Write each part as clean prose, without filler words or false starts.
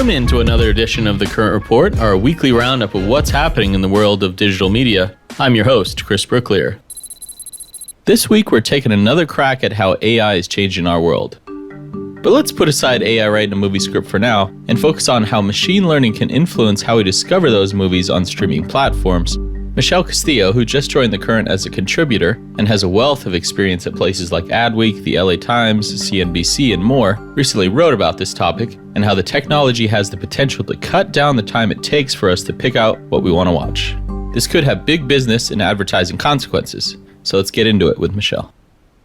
Welcome into another edition of The Current Report, our weekly roundup of what's happening in the world of digital media. I'm your host, Chris Brooklier. This week, we're taking another crack at how AI is changing our world. But let's put aside AI writing a movie script for now and focus on how machine learning can influence how we discover those movies on streaming platforms. Michelle Castillo, who just joined The Current as a contributor and has a wealth of experience at places like Adweek, the LA Times, CNBC, and more, recently wrote about this topic and how the technology has the potential to cut down the time it takes for us to pick out what we want to watch. This could have big business and advertising consequences. So let's get into it with Michelle.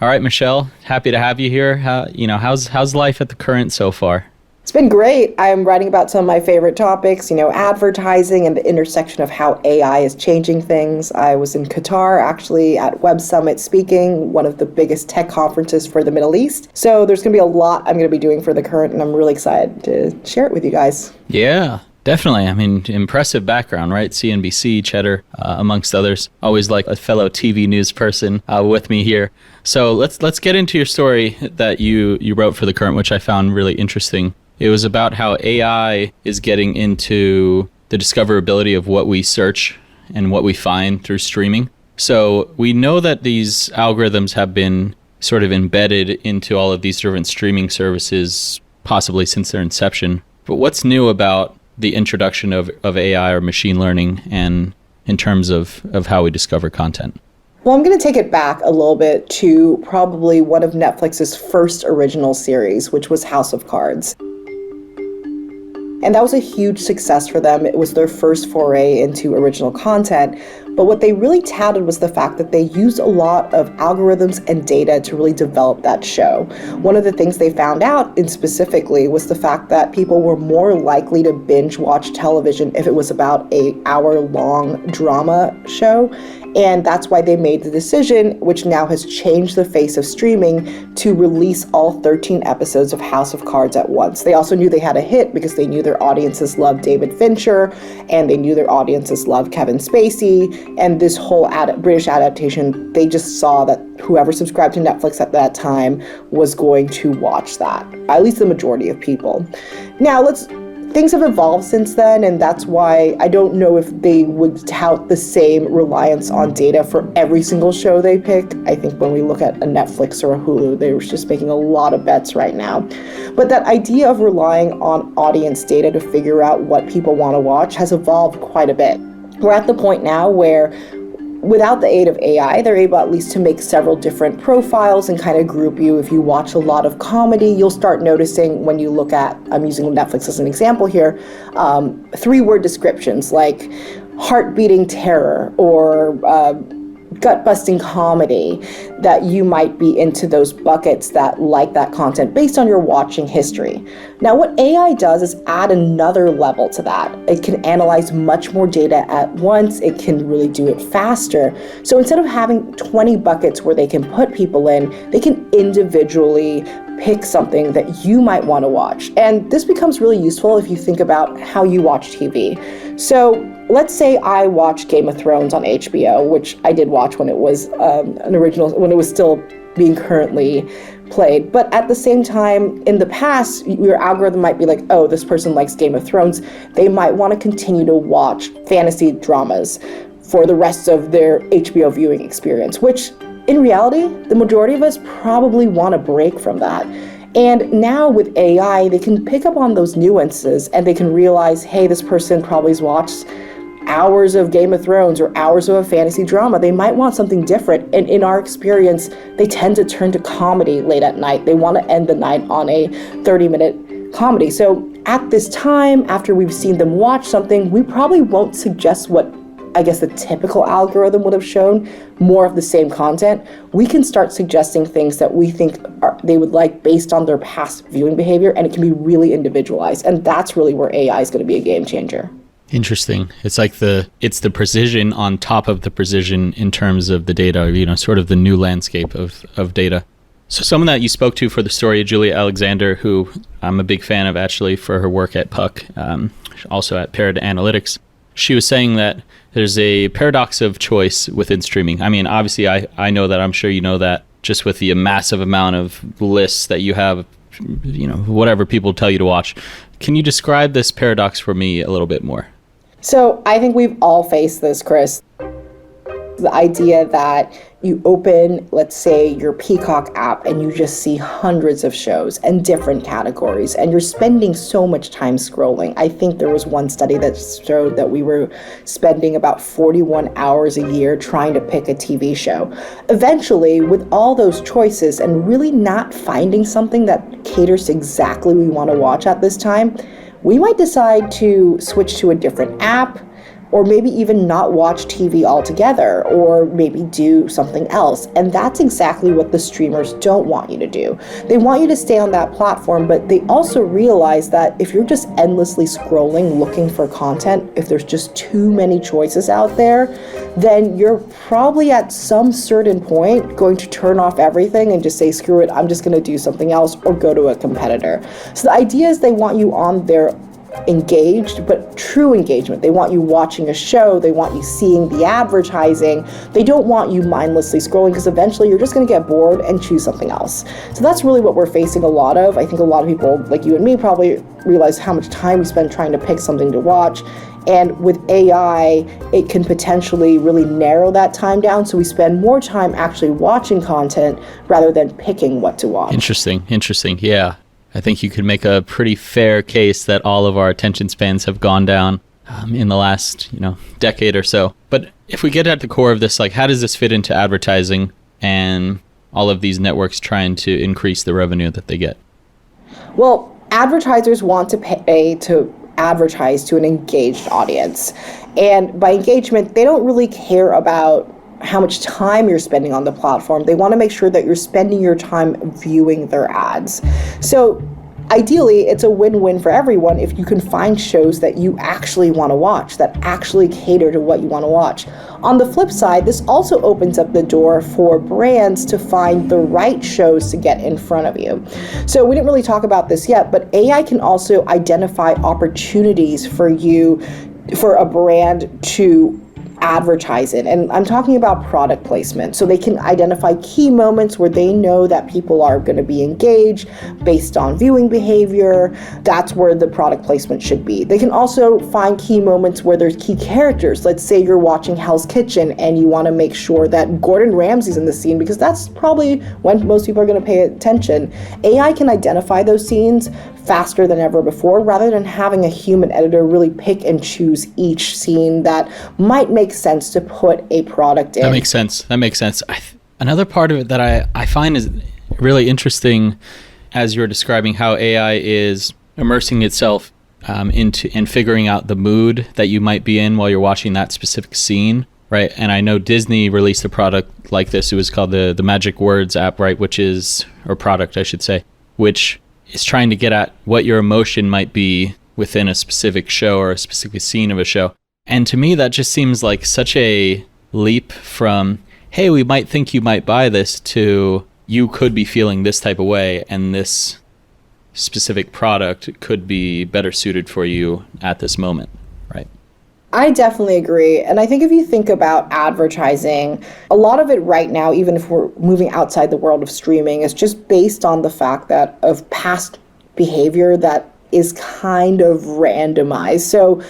All right, Michelle, happy to have you here. How's life at The Current so far? It's been great. I'm writing about some of my favorite topics, advertising and the intersection of how AI is changing things. I was in Qatar, actually, at Web Summit speaking, one of the biggest tech conferences for the Middle East. So there's going to be a lot I'm going to be doing for The Current, and I'm really excited to share it with you guys. Yeah. Definitely. I mean, impressive background, right? CNBC, Cheddar, amongst others. Always like a fellow TV news person with me here. So let's get into your story that you wrote for The Current, which I found really interesting. It was about how AI is getting into the discoverability of what we search and what we find through streaming. So we know that these algorithms have been sort of embedded into all of these different streaming services, possibly since their inception. But what's new about the introduction of AI or machine learning and in terms of how we discover content? Well, I'm going to take it back a little bit to probably one of Netflix's first original series, which was House of Cards. And that was a huge success for them. It was their first foray into original content. But what they really touted was the fact that they used a lot of algorithms and data to really develop that show. One of the things they found out specifically was the fact that people were more likely to binge watch television if it was about an hour-long drama show. And that's why they made the decision, which now has changed the face of streaming, to release all 13 episodes of House of Cards at once. They also knew they had a hit because they knew their audiences loved David Fincher, and they knew their audiences loved Kevin Spacey, and this whole British adaptation, they just saw that whoever subscribed to Netflix at that time was going to watch that, at least the majority of people. Now, things have evolved since then, and that's why I don't know if they would tout the same reliance on data for every single show they pick. I think when we look at a Netflix or a Hulu, they're just making a lot of bets right now. But that idea of relying on audience data to figure out what people want to watch has evolved quite a bit. We're at the point now where without the aid of AI, they're able at least to make several different profiles and kind of group you. If you watch a lot of comedy, you'll start noticing when you look at, I'm using Netflix as an example here, 3-word descriptions like heart-beating terror or gut-busting comedy, that you might be into those buckets that like that content based on your watching history. Now, what AI does is add another level to that. It can analyze much more data at once. It can really do it faster. So instead of having 20 buckets where they can put people in, they can individually pick something that you might want to watch. And this becomes really useful if you think about how you watch TV. So let's say I watched Game of Thrones on HBO, which I did watch when it was when it was still being currently played. But at the same time, in the past, your algorithm might be like, oh, this person likes Game of Thrones. They might want to continue to watch fantasy dramas for the rest of their HBO viewing experience, which in reality, the majority of us probably want a break from that. And now with AI, they can pick up on those nuances and they can realize, hey, this person probably has watched hours of Game of Thrones or hours of a fantasy drama. They might want something different. And in our experience, they tend to turn to comedy late at night. They want to end the night on a 30-minute comedy. So at this time, after we've seen them watch something, we probably won't suggest what I guess the typical algorithm would have shown, more of the same content. We can start suggesting things that we think they would like based on their past viewing behavior, and it can be really individualized. And that's really where AI is going to be a game changer. Interesting. It's like it's the precision on top of the precision in terms of the data, sort of the new landscape of data. So someone that you spoke to for the story, Julia Alexander, who I'm a big fan of actually for her work at Puck, also at Parrot Analytics, she was saying that there's a paradox of choice within streaming. I mean, obviously, I know that. I'm sure you know that just with the massive amount of lists that you have, whatever people tell you to watch, Can you describe this paradox for me a little bit more? So I think we've all faced this, Chris. The idea that you open, let's say, your Peacock app and you just see hundreds of shows and different categories, and you're spending so much time scrolling. I think there was one study that showed that we were spending about 41 hours a year trying to pick a TV show. Eventually, with all those choices and really not finding something that caters to exactly what we want to watch at this time, we might decide to switch to a different app, or maybe even not watch TV altogether, or maybe do something else. And that's exactly what the streamers don't want you to do. They want you to stay on that platform, but they also realize that if you're just endlessly scrolling, looking for content, if there's just too many choices out there, then you're probably at some certain point going to turn off everything and just say, screw it, I'm just gonna do something else, or go to a competitor. So the idea is they want you on their engaged, but true engagement. They want you watching a show. They want you seeing the advertising. They don't want you mindlessly scrolling, because eventually you're just going to get bored and choose something else. So that's really what we're facing a lot of. I think a lot of people like you and me probably realize how much time we spend trying to pick something to watch. And with AI, it can potentially really narrow that time down, so we spend more time actually watching content rather than picking what to watch. Interesting. Yeah. I think you could make a pretty fair case that all of our attention spans have gone down in the last, decade or so. But if we get at the core of this, like, how does this fit into advertising and all of these networks trying to increase the revenue that they get? Well, advertisers want to pay to advertise to an engaged audience. And by engagement, they don't really care about how much time you're spending on the platform. They want to make sure that you're spending your time viewing their ads. So ideally, it's a win-win for everyone if you can find shows that you actually want to watch, that actually cater to what you want to watch. On the flip side, this also opens up the door for brands to find the right shows to get in front of you. So we didn't really talk about this yet, but AI can also identify opportunities for you, for a brand to advertise it. And I'm talking about product placement. So they can identify key moments where they know that people are going to be engaged based on viewing behavior. That's where the product placement should be. They can also find key moments where there's key characters. Let's say you're watching Hell's Kitchen and you want to make sure that Gordon Ramsay's in the scene, because that's probably when most people are going to pay attention. AI can identify those scenes faster than ever before, rather than having a human editor really pick and choose each scene that might make sense to put a product in. That makes sense. Another part of it that I find is really interesting, as you're describing how AI is immersing itself into and figuring out the mood that you might be in while you're watching that specific scene, right? And I know Disney released a product like this. It was called the Magic Words app, right? Product, I should say, which is trying to get at what your emotion might be within a specific show or a specific scene of a show. And to me, that just seems like such a leap from, hey, we might think you might buy this, to you could be feeling this type of way, and this specific product could be better suited for you at this moment, right? I definitely agree. And I think if you think about advertising, a lot of it right now, even if we're moving outside the world of streaming, is just based on the fact that of past behavior that is kind of randomized. So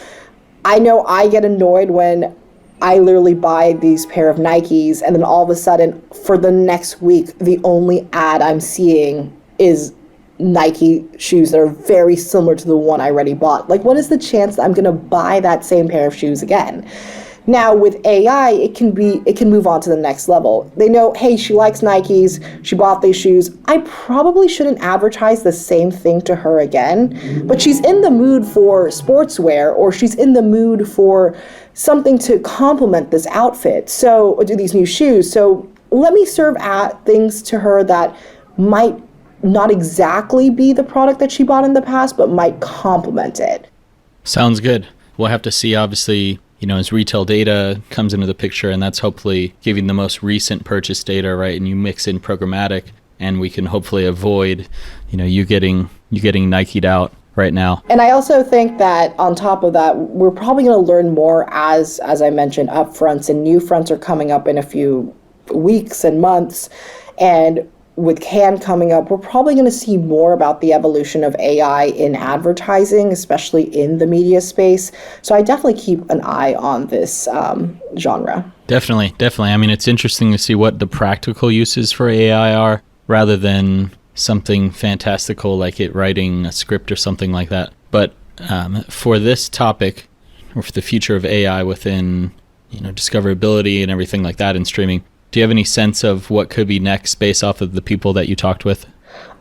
I know I get annoyed when I literally buy these pair of Nikes, and then all of a sudden for the next week, the only ad I'm seeing is Nike shoes that are very similar to the one I already bought. Like, what is the chance that I'm going to buy that same pair of shoes again? Now with AI, it can move on to the next level. They know, hey, she likes Nikes, she bought these shoes. I probably shouldn't advertise the same thing to her again, but she's in the mood for sportswear, or she's in the mood for something to complement this outfit. So, or do these new shoes. So let me serve things to her that might not exactly be the product that she bought in the past, but might complement it. Sounds good. We'll have to see, obviously, as retail data comes into the picture, and that's hopefully giving the most recent purchase data, right? And you mix in programmatic, and we can hopefully avoid, you getting Nike'd out right now. And I also think that on top of that, we're probably going to learn more as I mentioned, upfronts and new fronts are coming up in a few weeks and months. And with Cannes coming up, we're probably going to see more about the evolution of AI in advertising, especially in the media space. So I definitely keep an eye on this genre. Definitely. I mean, it's interesting to see what the practical uses for AI are rather than something fantastical like it writing a script or something like that. But for this topic, or for the future of AI within, discoverability and everything like that in streaming, do you have any sense of what could be next based off of the people that you talked with?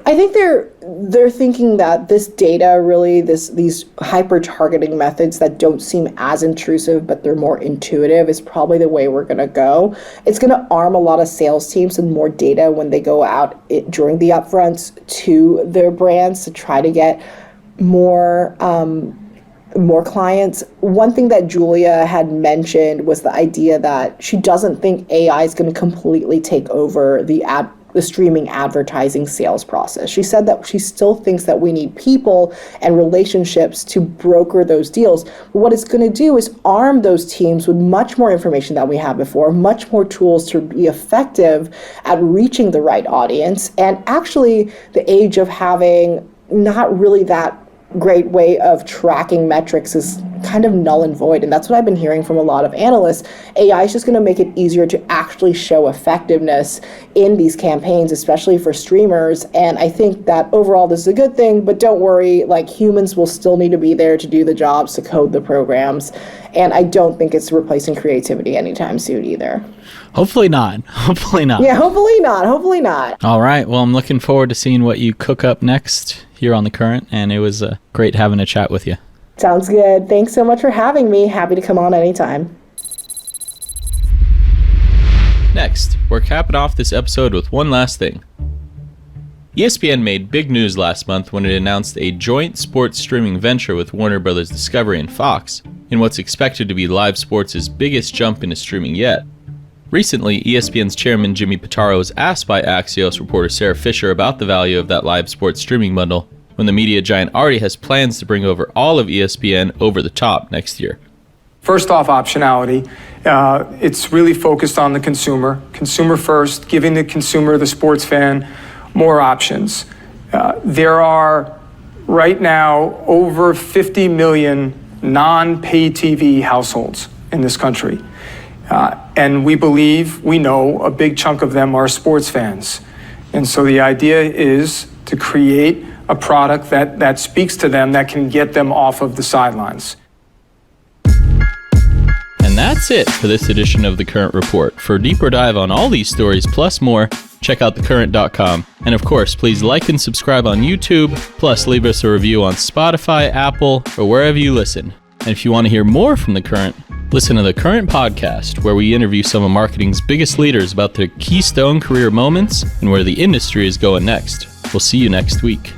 I think they're thinking that this data, really, these hyper-targeting methods that don't seem as intrusive, but they're more intuitive, is probably the way we're going to go. It's going to arm a lot of sales teams with more data when they go out during the upfronts to their brands to try to get more clients. One thing that Julia had mentioned was the idea that she doesn't think AI is going to completely take over the streaming advertising sales process. She said that she still thinks that we need people and relationships to broker those deals. But what it's going to do is arm those teams with much more information than we had before, much more tools to be effective at reaching the right audience. And actually, the age of having not really that great way of tracking metrics is kind of null and void. And that's what I've been hearing from a lot of analysts. AI is just going to make it easier to actually show effectiveness in these campaigns, especially for streamers. And I think that overall this is a good thing, but don't worry, humans will still need to be there to do the jobs, to code the programs. And I don't think it's replacing creativity anytime soon either. Hopefully not. Yeah, hopefully not. All right. Well, I'm looking forward to seeing what you cook up next here on The Current, and it was great having a chat with you. Sounds good. Thanks so much for having me. Happy to come on anytime. Next, we're capping off this episode with one last thing. ESPN made big news last month when it announced a joint sports streaming venture with Warner Bros. Discovery and Fox in what's expected to be live sports' biggest jump into streaming yet. Recently, ESPN's chairman Jimmy Pitaro was asked by Axios reporter Sarah Fisher about the value of that live sports streaming bundle, when the media giant already has plans to bring over all of ESPN over the top next year. First off, optionality. It's really focused on the consumer. Consumer first, giving the consumer, the sports fan, more options. There are right now over 50 million non-pay TV households in this country. And we know a big chunk of them are sports fans. And so the idea is to create a product that speaks to them, that can get them off of the sidelines. And that's it for this edition of The Current Report. For a deeper dive on all these stories plus more, check out thecurrent.com. And of course, please like and subscribe on YouTube, plus leave us a review on Spotify, Apple, or wherever you listen. And if you want to hear more from The Current, listen to The Current Podcast, where we interview some of marketing's biggest leaders about their keystone career moments and where the industry is going next. We'll see you next week.